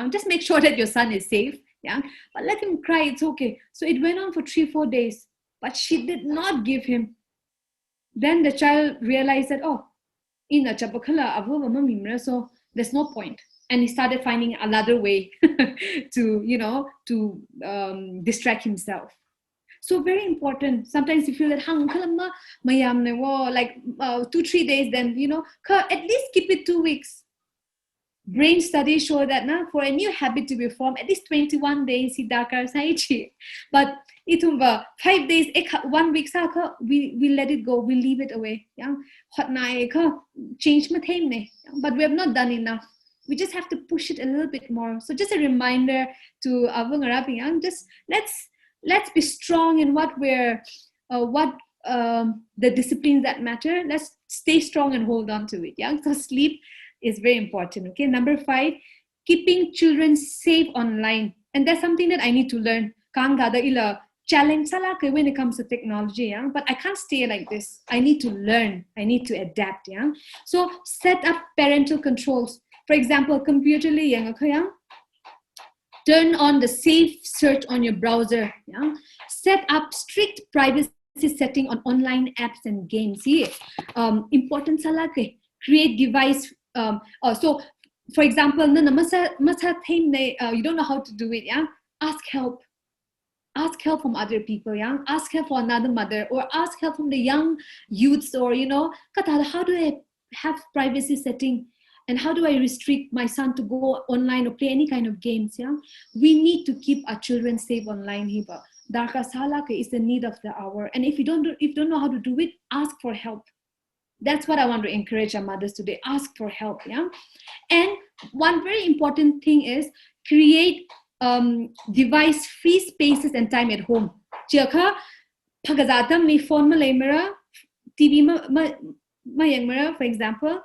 S1: Just make sure that your son is safe. Yeah. But let him cry. It's okay. So it went on for 3-4 days. But she did not give him. Then the child realized that, oh, so there's no point. And he started finding another way to distract himself. So very important. Sometimes you feel that like 2-3 days, then at least keep it 2 weeks. Brain studies show that now for a new habit to be formed, at least 21 days he dakar saichi. But itumba 5 days, 1 week we let it go, we leave it away. Yeah, hot night change but we have not done enough. We just have to push it a little bit more. So just a reminder to just let's be strong in what the disciplines that matter. Let's stay strong and hold on to it. Yeah, so sleep is very important. Okay, number 5, keeping children safe online, and that's something that I need to learn. Challenge when it comes to technology, yeah. But I can't stay like this. I need to learn. I need to adapt, yeah. So set up parental controls. For example, computer turn on the safe search on your browser. Yeah? Set up strict privacy setting on online apps and games. Important create device. So, for example, you don't know how to do it. Yeah, ask help. Ask help from other people. Yeah, ask help for another mother, or ask help from the young youths, or how do I have privacy setting? And how do I restrict my son to go online or play any kind of games? Yeah, we need to keep our children safe online. Hiba, darka salake is the need of the hour. And if you don't know how to do it, ask for help. That's what I want to encourage our mothers today. Ask for help. Yeah, and one very important thing is create device-free spaces and time at home. Chaka phagazatam ni phone ma lemara, TV ma yangmara, for example.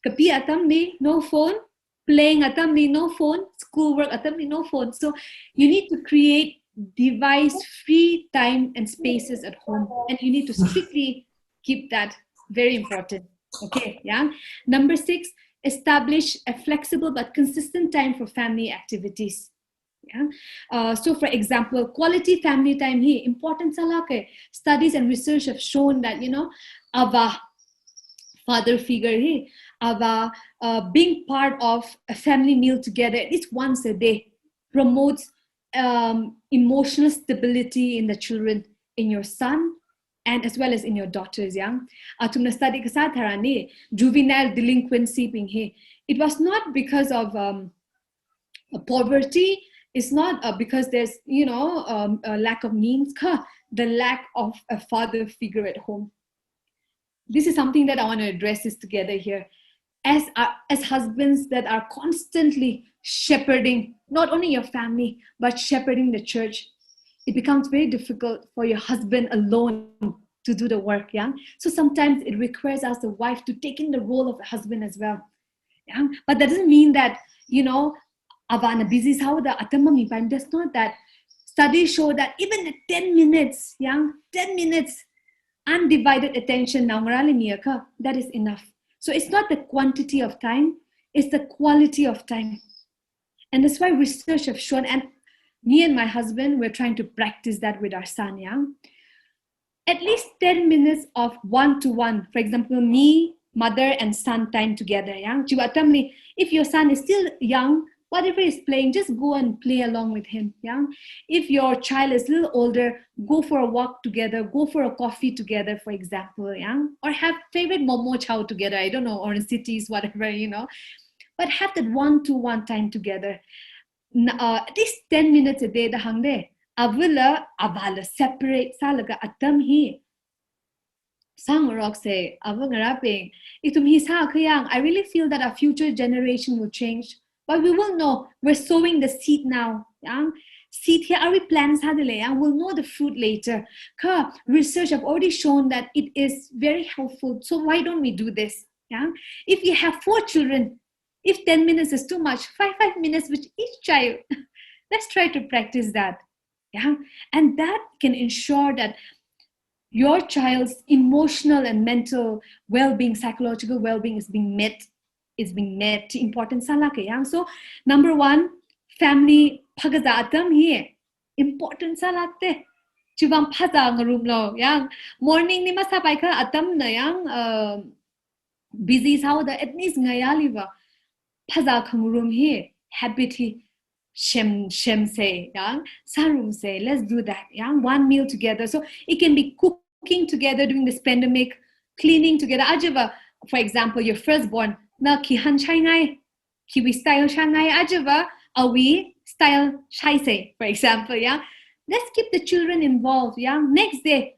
S1: Kapi atam ni no phone, playing atam ni no phone, schoolwork atam ni no phone. So you need to create device-free time and spaces at home, and you need to strictly keep that. Very important. Okay, yeah. Number 6, establish a flexible but consistent time for family activities. Yeah. So, for example, quality family time here important. Studies and research have shown that ava father figure here, ava being part of a family meal together at least once a day promotes emotional stability in the children, in your son, and as well as in your daughters. Yeah, tumna study ke saath harani juvenile delinquency being here. It was not because of poverty. It's not because there's a lack of means. The lack of a father figure at home. This is something that I want to address this together here. As husbands that are constantly shepherding not only your family but shepherding the church, it becomes very difficult for your husband alone to do the work. Yeah, so sometimes it requires us, the wife, to take in the role of a husband as well. Yeah, but that doesn't mean that avana busy how the atamami time. That's not that. Studies show that even 10 minutes, 10 minutes undivided attention now that is enough. So it's not the quantity of time, it's the quality of time. And that's why research have shown, and me and my husband, we're trying to practice that with our son. Yeah, at least 10 minutes of one-to-one. For example, me, mother and son time together. Yeah, if your son is still young, whatever he's playing, just go and play along with him. Yeah, if your child is a little older, go for a walk together, go for a coffee together, for example. Yeah, or have favorite momo chow together. I don't know, or in cities, whatever, but have that one-to-one time together. At least 10 minutes a day. The hangde avula avala separate salaga atam hi. Sang rock say avangaraping itum hi sa kayang. I really feel that our future generation will change, but we will know. We're sowing the seed now. Yeah, seed here. Are we plants hadile? Yeah, we'll know the fruit later. Research have already shown that it is very helpful. So why don't we do this? Yeah, if you have 4 children. If 10 minutes is too much, 5 minutes with each child. Let's try to practice that. Yeah, and that can ensure that your child's emotional and mental well-being, psychological well-being is being met. Important sala ke yang. So number one, family phagazatam here. Important sala te. Chubang phaza ngarum lo yang morning ni masa paika atam na yang busy sao da at least ngayali ba phaza khangrum here habit hi shem say yang sarum say let's do that yang one meal together. So it can be cooking together during this pandemic, cleaning together. Ajava, for example, your firstborn na ki han chai ngai ki we style shangai ajava awi style shai say, for example. Yeah, let's keep the children involved. Yeah, next day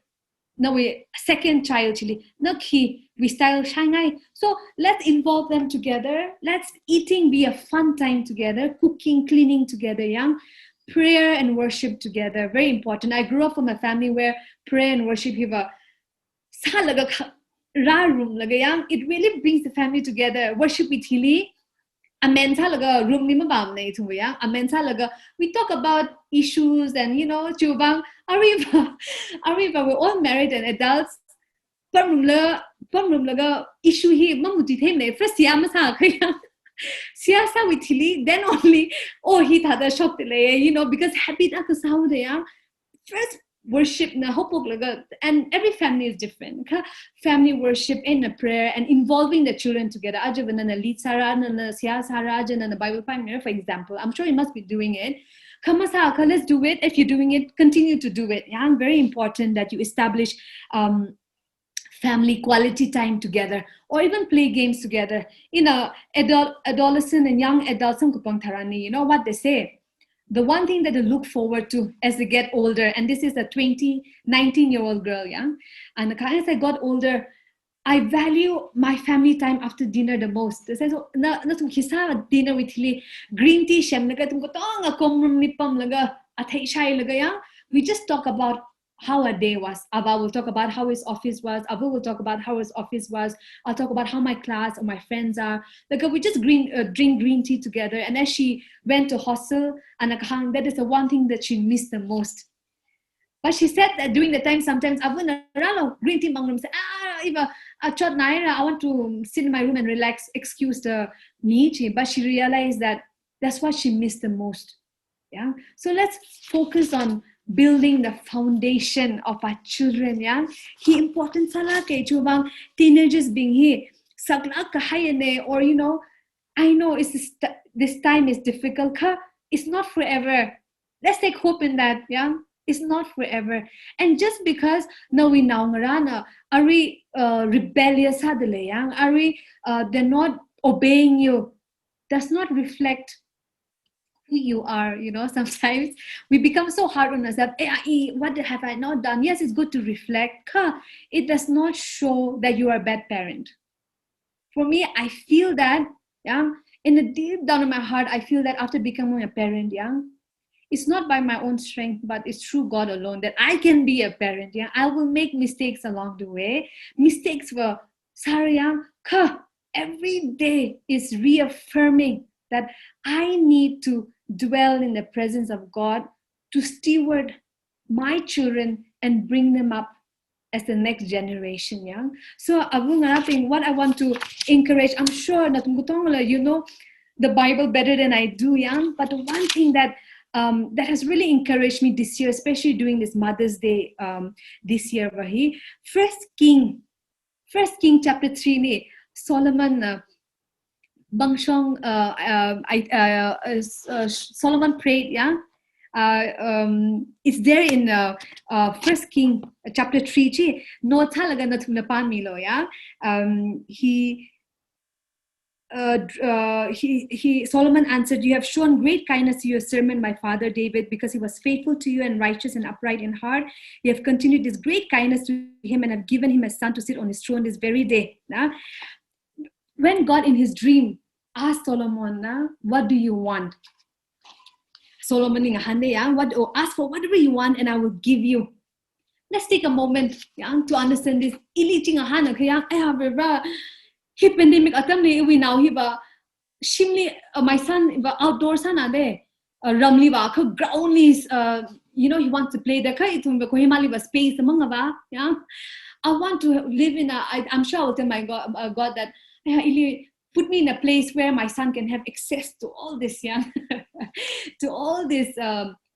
S1: no we second child chili no ki we style shanghai. So let's involve them together. Let's eating be a fun time together, cooking, cleaning together. Young prayer and worship together, very important. I grew up from a family where prayer and worship have a it really brings the family together. Worship with hili amen laga room ni mabam nei thu ya amen laga we talk about issues and chubang ariba we're all married and adults pam room laga issue hi mamuti them nei first ya ma sa khaya siyasa with hili then only he thada shop le because habit ak sao de ya first worship na hopok laga, and every family is different. Family worship in a prayer and involving the children together. Ajavana na lead sara na siya sara na Bible pioneer, for example. I'm sure you must be doing it. Kamasaka, let's do it. If you're doing it, continue to do it. Yeah, very important that you establish family quality time together, or even play games together. Adolescent and young adults, what they say. The one thing that they look forward to as they get older, and this is a 19-year-old girl, yeah? And as I got older, I value my family time after dinner the most. They say, so, dinner with green tea, we just talk about how a day was. Abba will talk about how his office was. Abu will talk about how his office was. I'll talk about how my class or my friends are. We just drink green tea together. And as she went to hostel, and that is the one thing that she missed the most. But she said that during the time, sometimes Abu green tea bang say, I want to sit in my room and relax, excuse the need. But she realized that that's what she missed the most. Yeah. So let's focus on building the foundation of our children. Yeah, he important sala ke chubang teenagers being here sakla kahayane, or I know this time is difficult. It's not forever. Let's take hope in that. Yeah, it's not forever. And just because now we now ngarana are we rebellious hadale yang are we they're not obeying you, does not reflect who you are. Sometimes we become so hard on ourselves. What have I not done? Yes, it's good to reflect. It does not show that you are a bad parent. For me, I feel that, yeah, in the deep down of my heart, I feel that after becoming a parent, yeah, it's not by my own strength, but it's through God alone that I can be a parent. Yeah, I will make mistakes along the way. Mistakes were sorry, every day is reaffirming that I need to dwell in the presence of God to steward my children and bring them up as the next generation. Yeah. So what I want to encourage, I'm sure that you know the Bible better than I do, yeah. But the one thing that has really encouraged me this year, especially during this Mother's Day this year, Vahi, First King chapter 3 ni Solomon Bangshong Solomon prayed, yeah. It's there in First King chapter 3 chi no talaga na thumnapan milo, yeah. Solomon answered, "You have shown great kindness to your servant, my father David, because he was faithful to you and righteous and upright in heart. You have continued this great kindness to him and have given him a son to sit on his throne this very day." Nah? When God in his dream asked Solomon, "What do you want?" Solomon ask for whatever you want and I will give you. Let's take a moment to understand this. He pandemic we now shimli my son outdoors ramli groundlies he wants to play the space among ba, yeah. I want to live in I'm sure I will tell my God that put me in a place where my son can have access to all this, yeah, to all this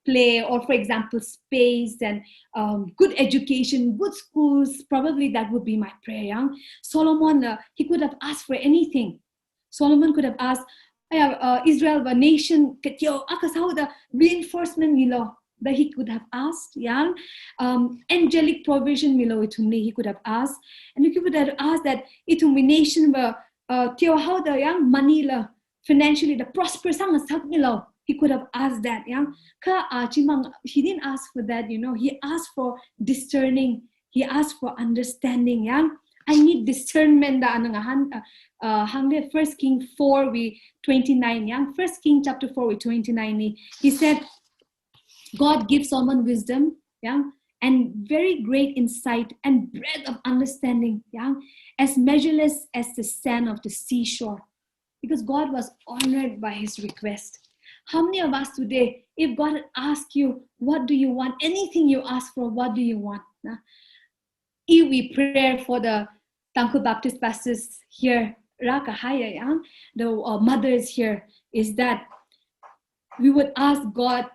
S1: play, or for example, space and good education, good schools. Probably that would be my prayer. Yeah? Solomon, he could have asked for anything. Solomon could have asked, Israel, the nation, the reinforcement that he could have asked, yeah, angelic provision he could have asked, and he could have asked that nation were how the young money financially the prosperous he could have asked that, yeah. He didn't ask for that, he asked for discerning, he asked for understanding, yeah. I need discernment. First King 4:29, yeah. First King chapter 4:29. He said, God gives Solomon wisdom, yeah, and very great insight and breadth of understanding, yeah, as measureless as the sand of the seashore. Because God was honored by his request. How many of us today, if God asks you, what do you want? Anything you ask for, what do you want? If we pray for the Tangku Baptist pastors here, the mothers here, is that we would ask God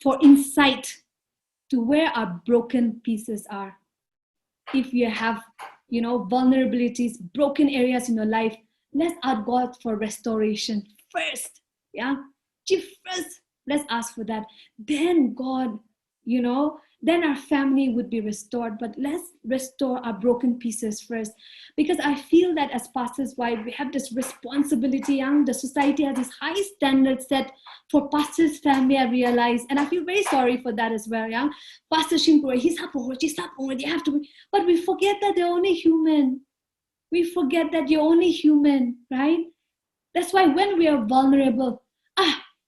S1: for insight to where our broken pieces are. If you have, vulnerabilities, broken areas in your life, let's ask God for restoration first. Yeah, first, let's ask for that. Then God, then our family would be restored. But let's restore our broken pieces first, because I feel that as pastors' wives, we have this responsibility. The society has this high standard set for pastors' family, I realize, and I feel very sorry for that as well. Yeah, Pastor Shinkura, they have to be, but we forget that they're only human. We forget that you're only human, right? That's why when we are vulnerable,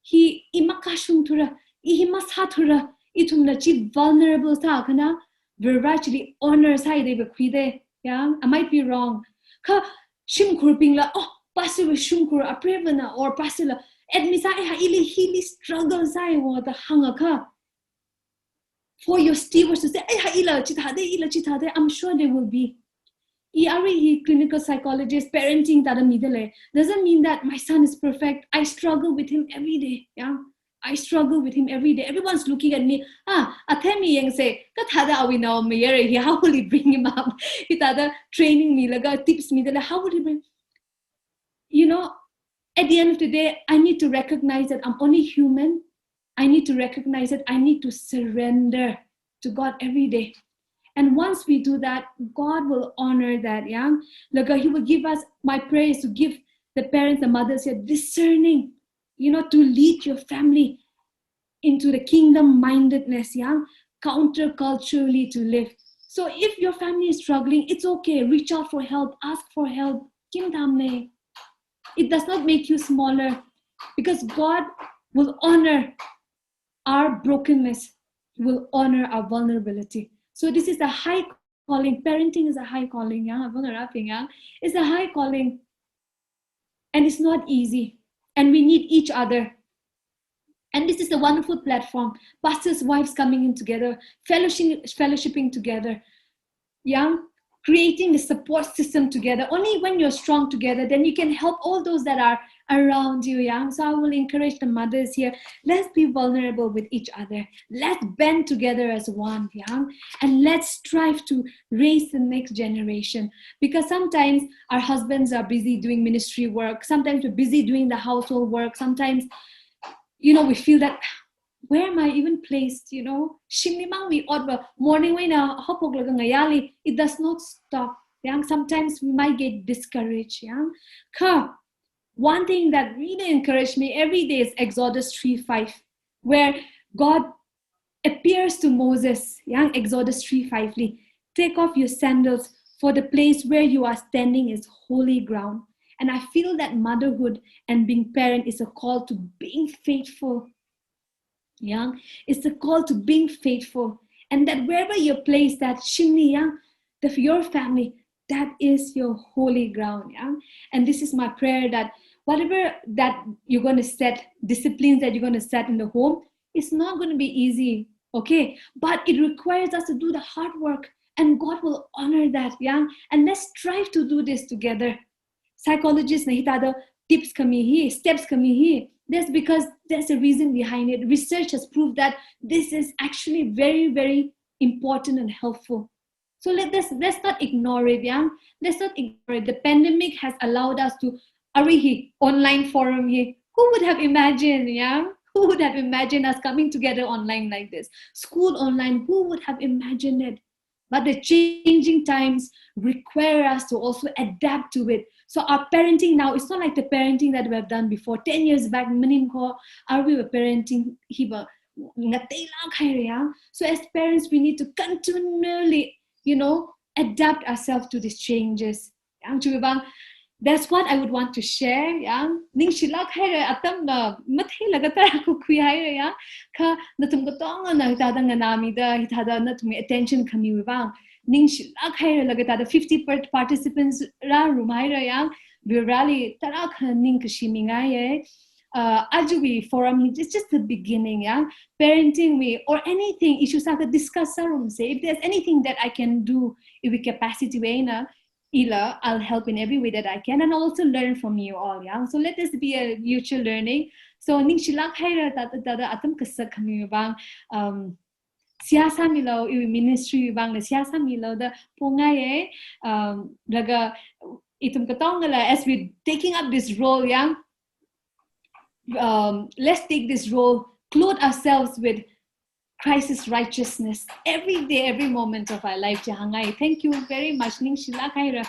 S1: he imakashuntura, ihimasatura, itumnachi vulnerable ta kana, we're actually honors high they bequide. Yeah, I might be wrong. Ka shimkurping la, pastor shimkur a prevena or pastor la, admisa ili hili struggle sai wa the hangaka. For your stewards to say, I'm sure there will be. He clinical psychologist, parenting doesn't mean that my son is perfect. I struggle with him every day. Yeah, I struggle with him every day. Everyone's looking at me. Atemi yang say, how will he bring him up? Training me, tips me. How would he bring? At the end of the day, I need to recognize that I'm only human. I need to recognize that I need to surrender to God every day. And once we do that, God will honor that, yeah? He will give us, my prayer is to give the parents, the mothers here, discerning, to lead your family into the kingdom-mindedness, yeah? Counter-culturally to live. So if your family is struggling, it's okay. Reach out for help. Ask for help. It does not make you smaller, because God will honor our brokenness, will honor our vulnerability. So this is a high calling. Parenting is a high calling. It's a high calling. And it's not easy. And we need each other. And this is a wonderful platform. Pastors' wives coming in together, fellowshipping together. Creating a support system together. Only when you're strong together, then you can help all those that are around you. So I will encourage the mothers here. Let's be vulnerable with each other. Let's band together as one. And let's strive to raise the next generation. Because sometimes our husbands are busy doing ministry work. Sometimes we're busy doing the household work. Sometimes, we feel that, where am I even placed? Shimimang morning it does not stop. Sometimes we might get discouraged. One thing that really encouraged me every day is Exodus 3:5, where God appears to Moses. Exodus 3:5. Take off your sandals, for the place where you are standing is holy ground. And I feel that motherhood and being parent is a call to being faithful. It's a call to being faithful. And that wherever you're placed, that your family, that is your holy ground. And this is my prayer, that whatever that you're going to set, disciplines that you're going to set in the home, It's not going to be easy, okay? But it requires us to do the hard work, and God will honor that, yeah? And let's strive to do this together. Psychologists nahi tada tips kami hi, steps kami hi. That's because there's a reason behind it. Research has proved that this is actually very, very important and helpful. So let's not ignore it, yeah? Let's not ignore it. The pandemic has allowed us to arihi online forum hi. Who would have imagined, yeah? Who would have imagined us coming together online like this? School online, who would have imagined it? But the changing times require us to also adapt to it. So our parenting now, it's not like the parenting that we have done before. 10 years back, are we were parenting hiba. So as parents, we need to continually, adapt ourselves to these changes. That's what I would want to share. Ning shilak hai atam na mathi lagatar ko kuya ya ka natum ko tong na hitada nga nami da hitada na tumi attention kami bang ning shilak hai lagatar 50 participants ra rumai ya we rally tarak ning kashimi ye ajui forum it's just the beginning, parenting we or anything issues aka discuss say if there's anything that I can do if we capacity way na Ila, I'll help in every way that I can and also learn from you all. So let this be a mutual learning. So ning shilak haira tada atam kasak kami bang siyasa milaw ministry bang na siyasa milaw da pungaye daga itum katongala as we taking up this role let's take this role, clothe ourselves with Christ's righteousness every day, every moment of our life. Thank you very much. Ning shila kaira.